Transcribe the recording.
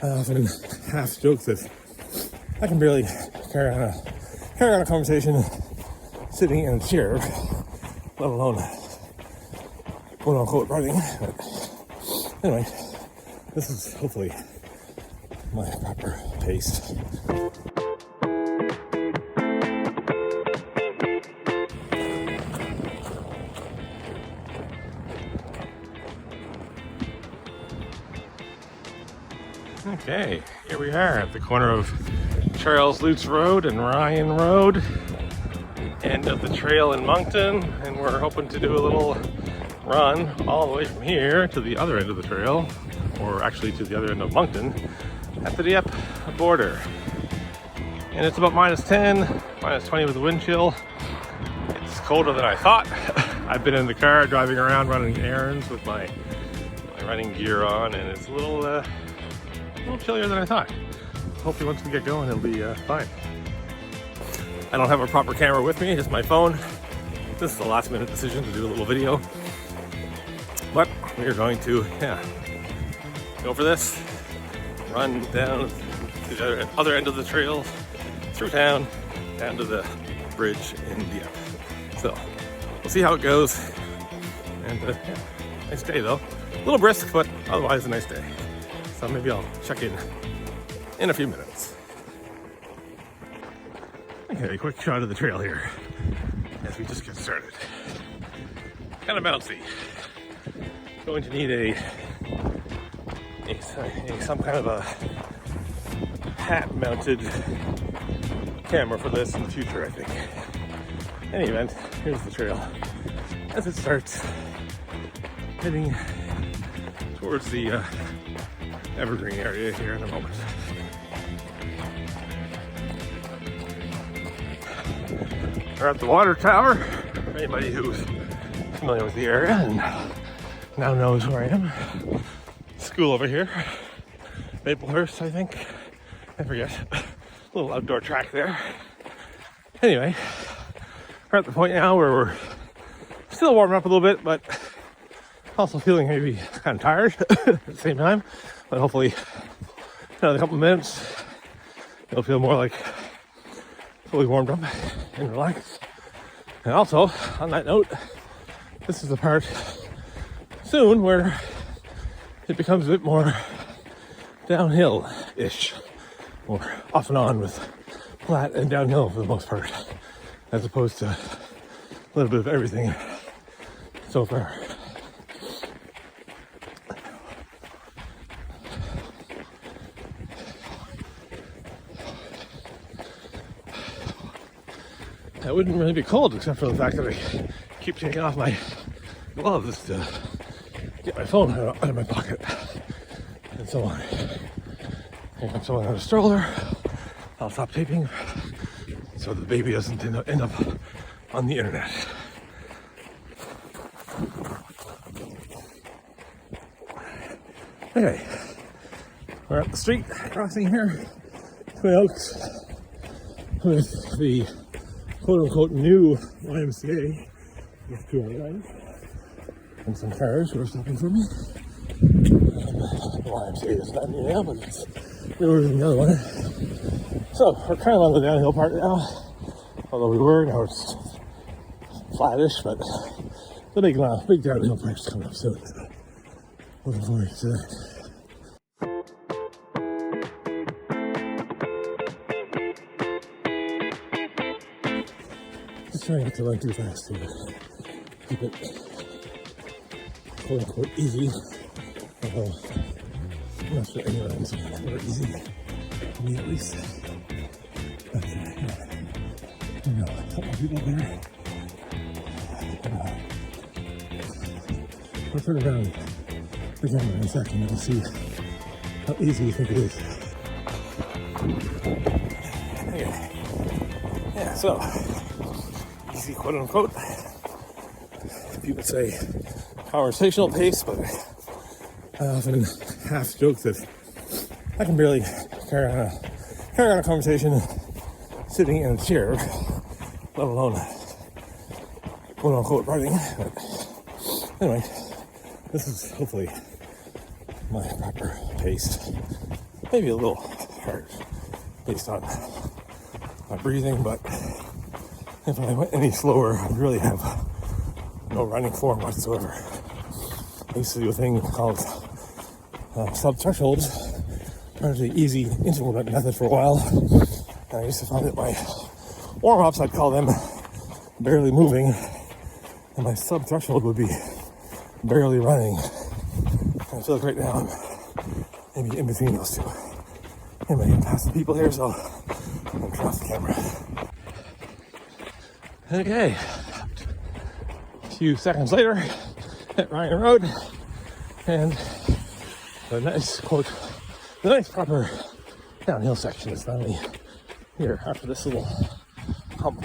I often half joke that I can barely carry on a conversation sitting in a chair, let alone quote unquote writing. But anyway, this is hopefully my proper pace. Okay, here we are at the corner of Charles Lutz Road and Ryan Road, end of the trail in Moncton, and we're hoping to do a little run all the way from here to the other end of the trail, or actually to the other end of Moncton, at the Dieppe border. And it's about -10, -20 with the wind chill. It's colder than I thought. I've been in the car driving around running errands with my running gear on, and it's a little chillier than I thought. Hopefully once we get going it'll be fine. I don't have a proper camera with me, just my phone. This is a last minute decision to do a little video. But we're going to, go for this. Run down to the other end of the trail, through town, down to the bridge in Dieppe. So, we'll see how it goes. And nice day though. A little brisk, but otherwise a nice day. So maybe I'll check in a few minutes. Okay, quick shot of the trail here as we just get started. Kind of bouncy. Going to need some kind of a hat mounted camera for this in the future, I think. In any event, here's the trail as it starts heading towards the evergreen area here in a moment. We're at the water tower. For anybody who's familiar with the area and now knows where I am. School over here. Maplehurst, I think. I forget. A little outdoor track there. Anyway, we're at the point now where we're still warming up a little bit, but also feeling maybe kind of tired at the same time. But hopefully, another couple of minutes, it'll feel more like fully warmed up and relaxed. And also, on that note, this is the part soon where it becomes a bit more downhill-ish, or off and on with flat and downhill for the most part, as opposed to a little bit of everything so far. I wouldn't really be cold except for the fact that I keep taking off my gloves to get my phone out of my pocket and so on. Here comes someone on a stroller. I'll stop taping so the baby doesn't end up on the internet. Okay, we're at the street crossing here, Twin Oaks, with the quote-unquote new YMCA with 2 other guys and some cars who are stopping for me. The YMCA is not near now, but it's newer than the other one. So we're kind of on the downhill part now, although we were, now it's flattish, but the big downhill part's coming up soon. So looking forward to that. Just trying not to run too fast to keep it quote unquote easy. Although I'm not sure any runs are easy for me at least. But I don't know, a couple of people there. We'll turn around the camera in a second and we'll see how easy you think it is. Okay. Yeah, so easy, quote unquote. People say conversational pace, but I often half joke that I can barely carry on a conversation sitting in a chair, let alone quote unquote writing. But anyway, this is hopefully my proper pace. maybe a little hard based on my breathing, but if I went any slower, I'd really have no running form whatsoever. I used to do a thing called sub-thresholds, relatively easy interval method for a while, and I used to find that my warm-ups, I'd call them barely moving, and my sub-threshold would be barely running. And I feel like right now I'm maybe in between those two. I'm getting past the people here, so I'm gonna turn off the camera. Okay, a few seconds later at Ryan Road, and the nice proper downhill section is finally here after this little hump.